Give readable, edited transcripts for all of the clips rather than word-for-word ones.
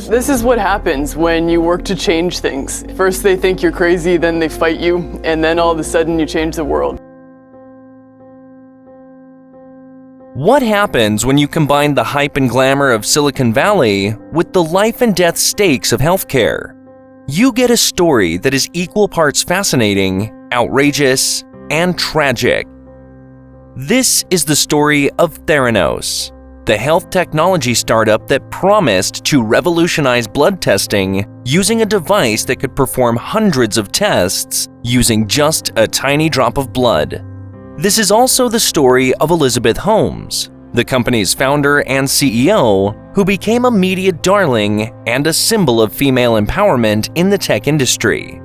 This is what happens when you work to change things. First they think you're crazy, then they fight you, and then all of a sudden you change the world. What happens when you combine the hype and glamour of Silicon Valley with the life and death stakes of healthcare? You get a story that is equal parts fascinating, outrageous, and tragic. This is the story of Theranos, the health technology startup that promised to revolutionize blood testing using a device that could perform hundreds of tests using just a tiny drop of blood. This is also the story of Elizabeth Holmes, the company's founder and CEO, who became a media darling and a symbol of female empowerment in the tech industry.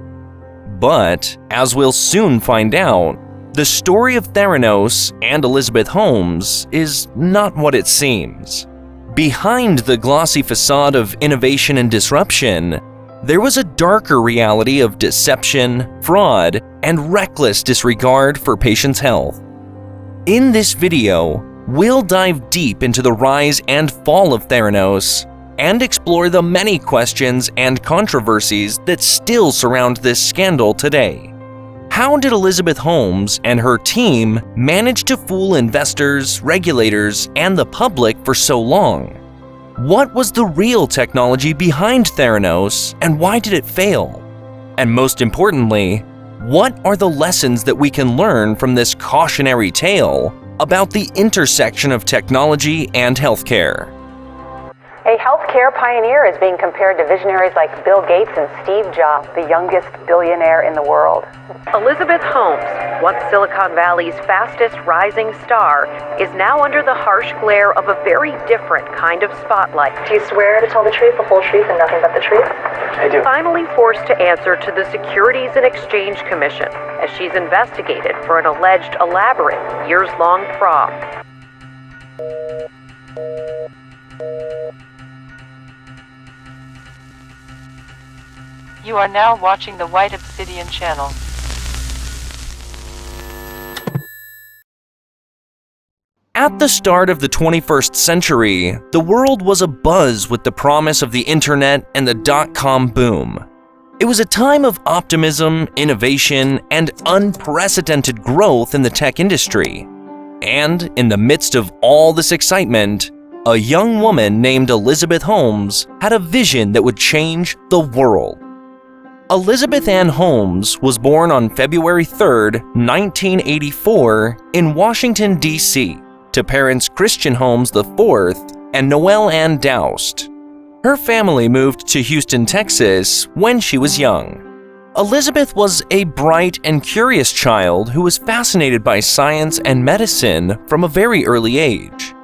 But, as we'll soon find out, the story of Theranos and Elizabeth Holmes is not what it seems. Behind the glossy facade of innovation and disruption, there was a darker reality of deception, fraud, and reckless disregard for patients' health. In this video, we'll dive deep into the rise and fall of Theranos and explore the many questions and controversies that still surround this scandal today. How did Elizabeth Holmes and her team manage to fool investors, regulators, and the public for so long? What was the real technology behind Theranos, and why did it fail? And most importantly, what are the lessons that we can learn from this cautionary tale about the intersection of technology and healthcare? A healthcare pioneer is being compared to visionaries like Bill Gates and Steve Jobs, the youngest billionaire in the world. Elizabeth Holmes, once Silicon Valley's fastest rising star, is now under the harsh glare of a very different kind of spotlight. Do you swear to tell the truth, the whole truth, and nothing but the truth? I do. Finally forced to answer to the Securities and Exchange Commission as she's investigated for an alleged elaborate, years-long fraud. You are now watching the White Obsidian channel. At the start of the 21st century, the world was abuzz with the promise of the internet and the dot-com boom. It was a time of optimism, innovation, and unprecedented growth in the tech industry. And in the midst of all this excitement, a young woman named Elizabeth Holmes had a vision that would change the world. Elizabeth Ann Holmes was born on February 3, 1984, in Washington, D.C., to parents Christian Holmes IV and Noelle Ann Doust. Her family moved to Houston, Texas, when she was young. Elizabeth was a bright and curious child who was fascinated by science and medicine from a very early age.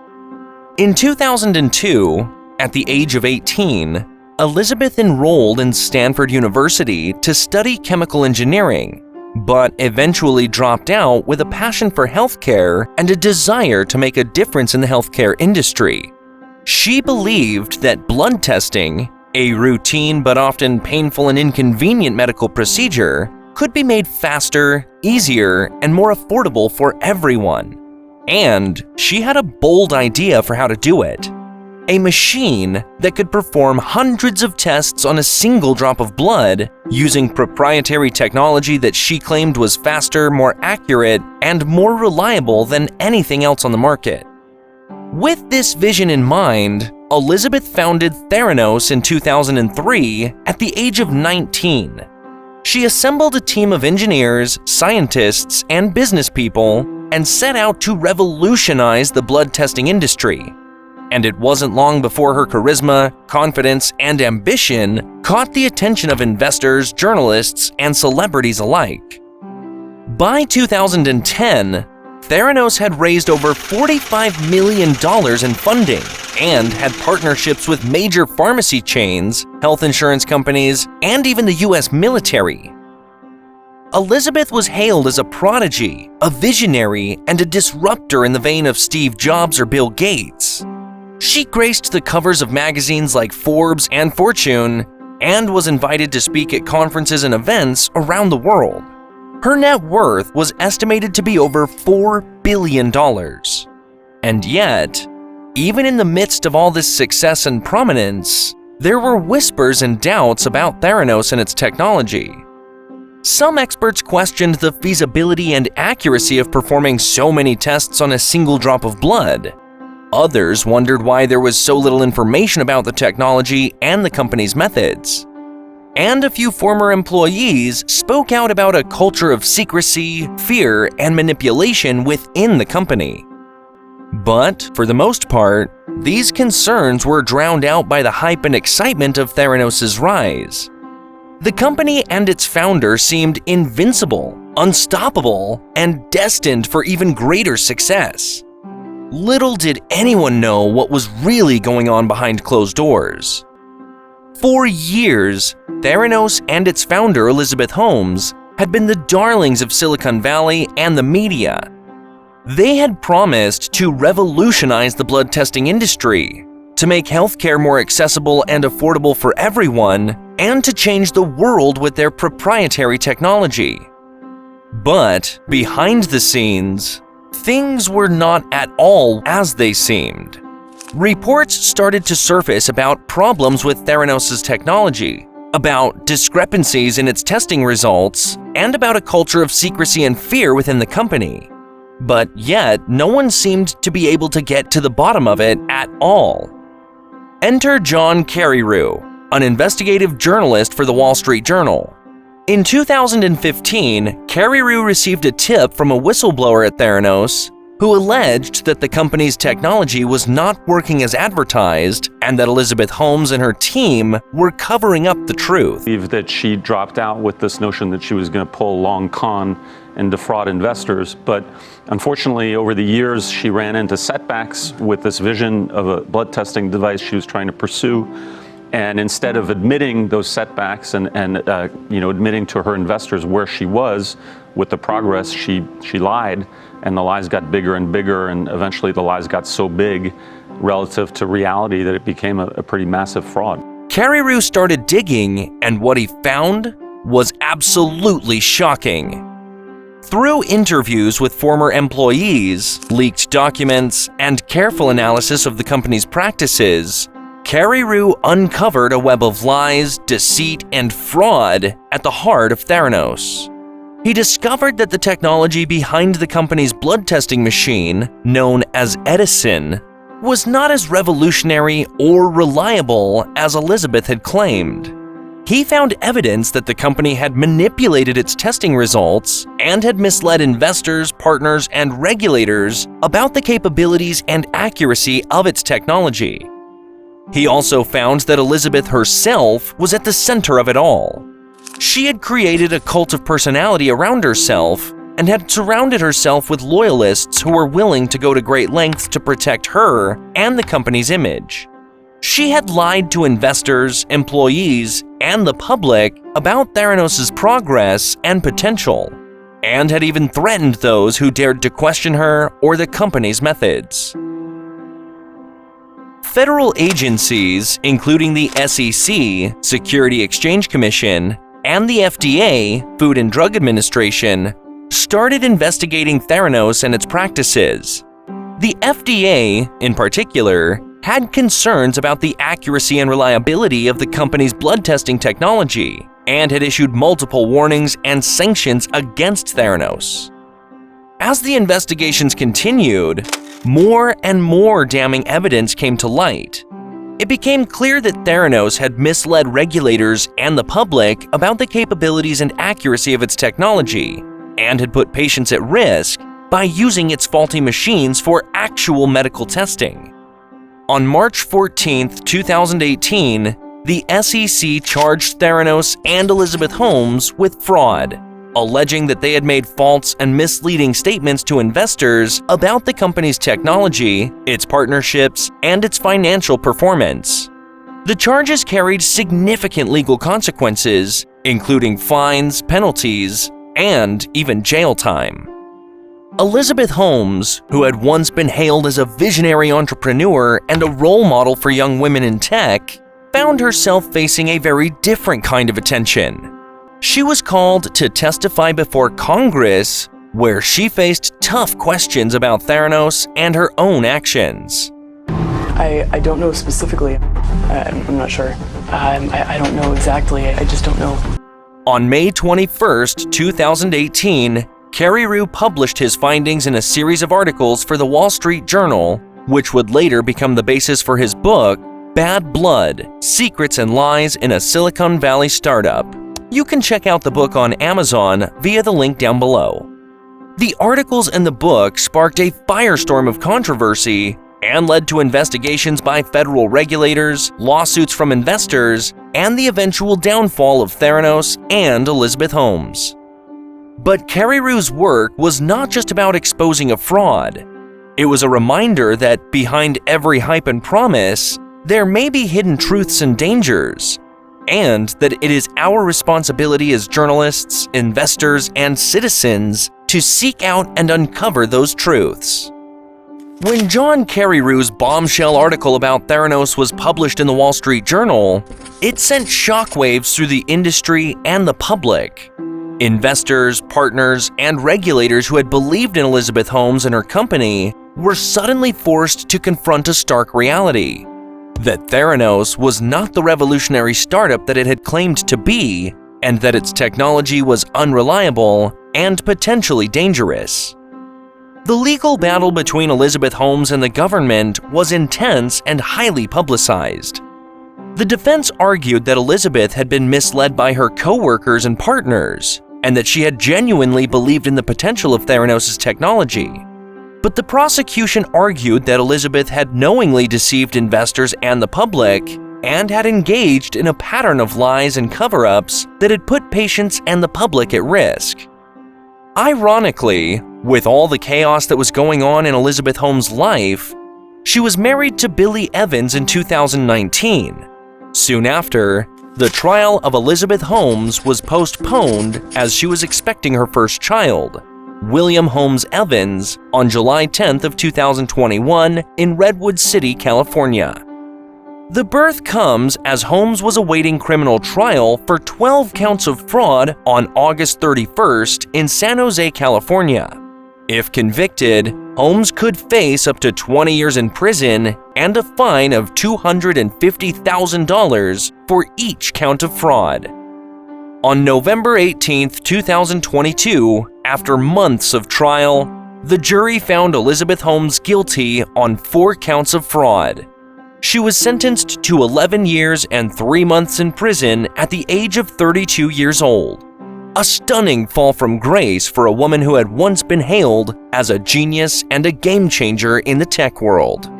In 2002, at the age of 18, Elizabeth enrolled in Stanford University to study chemical engineering, but eventually dropped out with a passion for healthcare and a desire to make a difference in the healthcare industry. She believed that blood testing, a routine but often painful and inconvenient medical procedure, could be made faster, easier, and more affordable for everyone. And she had a bold idea for how to do it. A machine that could perform hundreds of tests on a single drop of blood using proprietary technology that she claimed was faster, more accurate, and more reliable than anything else on the market. With this vision in mind, Elizabeth founded Theranos in 2003 at the age of 19. She assembled a team of engineers, scientists, and business people and set out to revolutionize the blood testing industry. And it wasn't long before her charisma, confidence, and ambition caught the attention of investors, journalists, and celebrities alike. By 2010, Theranos had raised over $45 million in funding and had partnerships with major pharmacy chains, health insurance companies, and even the US military. Elizabeth was hailed as a prodigy, a visionary, and a disruptor in the vein of Steve Jobs or Bill Gates. She graced the covers of magazines like Forbes and Fortune and was invited to speak at conferences and events around the world. Her net worth was estimated to be over $4 billion. And yet, even in the midst of all this success and prominence, there were whispers and doubts about Theranos and its technology. Some experts questioned the feasibility and accuracy of performing so many tests on a single drop of blood. Others wondered why there was so little information about the technology and the company's methods. And a few former employees spoke out about a culture of secrecy, fear, and manipulation within the company. But, for the most part, these concerns were drowned out by the hype and excitement of Theranos' rise. The company and its founder seemed invincible, unstoppable, and destined for even greater success. Little did anyone know what was really going on behind closed doors. For years, Theranos and its founder, Elizabeth Holmes, had been the darlings of Silicon Valley and the media. They had promised to revolutionize the blood testing industry, to make healthcare more accessible and affordable for everyone, and to change the world with their proprietary technology. But behind the scenes, things were not at all as they seemed. Reports started to surface about problems with Theranos' technology, about discrepancies in its testing results, and about a culture of secrecy and fear within the company. But yet, no one seemed to be able to get to the bottom of it at all. Enter John Carreyrou, an investigative journalist for the Wall Street Journal. In 2015, Carreyrou received a tip from a whistleblower at Theranos who alleged that the company's technology was not working as advertised and that Elizabeth Holmes and her team were covering up the truth. I believe that she dropped out with this notion that she was going to pull a long con and defraud investors, but unfortunately over the years she ran into setbacks with this vision of a blood testing device she was trying to pursue. And instead of admitting those setbacks and admitting to her investors where she was with the progress, she lied, and the lies got bigger and bigger, and eventually the lies got so big relative to reality that it became a pretty massive fraud. Carreyrou started digging, and what he found was absolutely shocking. Through interviews with former employees, leaked documents, and careful analysis of the company's practices, Carreyrou uncovered a web of lies, deceit, and fraud at the heart of Theranos. He discovered that the technology behind the company's blood testing machine, known as Edison, was not as revolutionary or reliable as Elizabeth had claimed. He found evidence that the company had manipulated its testing results and had misled investors, partners, and regulators about the capabilities and accuracy of its technology. He also found that Elizabeth herself was at the center of it all. She had created a cult of personality around herself and had surrounded herself with loyalists who were willing to go to great lengths to protect her and the company's image. She had lied to investors, employees, and the public about Theranos' progress and potential, and had even threatened those who dared to question her or the company's methods. Federal agencies, including the SEC, Security Exchange Commission, and the FDA, Food and Drug Administration, started investigating Theranos and its practices. The FDA, in particular, had concerns about the accuracy and reliability of the company's blood testing technology and had issued multiple warnings and sanctions against Theranos. As the investigations continued, more and more damning evidence came to light. It became clear that Theranos had misled regulators and the public about the capabilities and accuracy of its technology, and had put patients at risk by using its faulty machines for actual medical testing. On March 14, 2018, the SEC charged Theranos and Elizabeth Holmes with fraud, alleging that they had made false and misleading statements to investors about the company's technology, its partnerships, and its financial performance. The charges carried significant legal consequences, including fines, penalties, and even jail time. Elizabeth Holmes, who had once been hailed as a visionary entrepreneur and a role model for young women in tech, found herself facing a very different kind of attention. She was called to testify before Congress, where she faced tough questions about Theranos and her own actions. I don't know specifically. I'm not sure. I don't know exactly. I just don't know. On May 21st, 2018, Carreyrou published his findings in a series of articles for the Wall Street Journal, which would later become the basis for his book, Bad Blood: Secrets and Lies in a Silicon Valley Startup. You can check out the book on Amazon via the link down below. The articles in the book sparked a firestorm of controversy and led to investigations by federal regulators, lawsuits from investors, and the eventual downfall of Theranos and Elizabeth Holmes. But Carreyrou's work was not just about exposing a fraud. It was a reminder that behind every hype and promise, there may be hidden truths and dangers, and that it is our responsibility as journalists, investors, and citizens to seek out and uncover those truths. When John Carreyrou's bombshell article about Theranos was published in the Wall Street Journal, it sent shockwaves through the industry and the public. Investors, partners, and regulators who had believed in Elizabeth Holmes and her company were suddenly forced to confront a stark reality: that Theranos was not the revolutionary startup that it had claimed to be, and that its technology was unreliable and potentially dangerous. The legal battle between Elizabeth Holmes and the government was intense and highly publicized. The defense argued that Elizabeth had been misled by her co-workers and partners, and that she had genuinely believed in the potential of Theranos' technology. But the prosecution argued that Elizabeth had knowingly deceived investors and the public, and had engaged in a pattern of lies and cover-ups that had put patients and the public at risk. Ironically, with all the chaos that was going on in Elizabeth Holmes' life, she was married to Billy Evans in 2019. Soon after, the trial of Elizabeth Holmes was postponed as she was expecting her first child, William Holmes Evans, on July 10th of 2021 in Redwood City, California. The birth comes as Holmes was awaiting criminal trial for 12 counts of fraud on August 31st in San Jose, California. If convicted, Holmes could face up to 20 years in prison and a fine of $250,000 for each count of fraud. On November 18, 2022, after months of trial, the jury found Elizabeth Holmes guilty on 4 counts of fraud. She was sentenced to 11 years and 3 months in prison at the age of 32 years old. A stunning fall from grace for a woman who had once been hailed as a genius and a game changer in the tech world.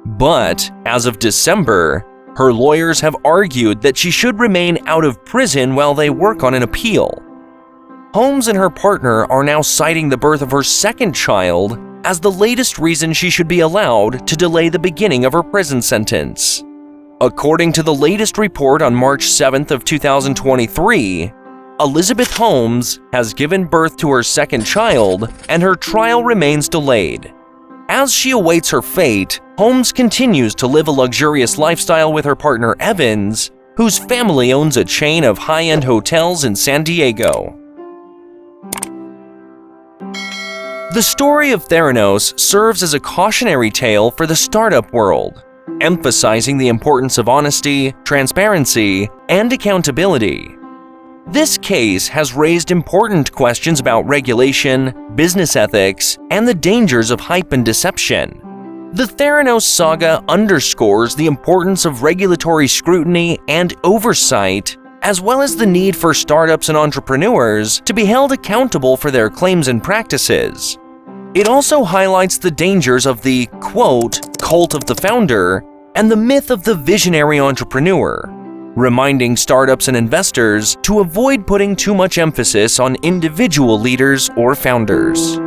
But as of December, her lawyers have argued that she should remain out of prison while they work on an appeal. Holmes and her partner are now citing the birth of her second child as the latest reason she should be allowed to delay the beginning of her prison sentence. According to the latest report on March 7th of 2023, Elizabeth Holmes has given birth to her second child and her trial remains delayed. As she awaits her fate, Holmes continues to live a luxurious lifestyle with her partner Evans, whose family owns a chain of high-end hotels in San Diego. The story of Theranos serves as a cautionary tale for the startup world, emphasizing the importance of honesty, transparency, and accountability. This case has raised important questions about regulation, business ethics, and the dangers of hype and deception. The Theranos saga underscores the importance of regulatory scrutiny and oversight, as well as the need for startups and entrepreneurs to be held accountable for their claims and practices. It also highlights the dangers of the, quote, cult of the founder and the myth of the visionary entrepreneur, reminding startups and investors to avoid putting too much emphasis on individual leaders or founders.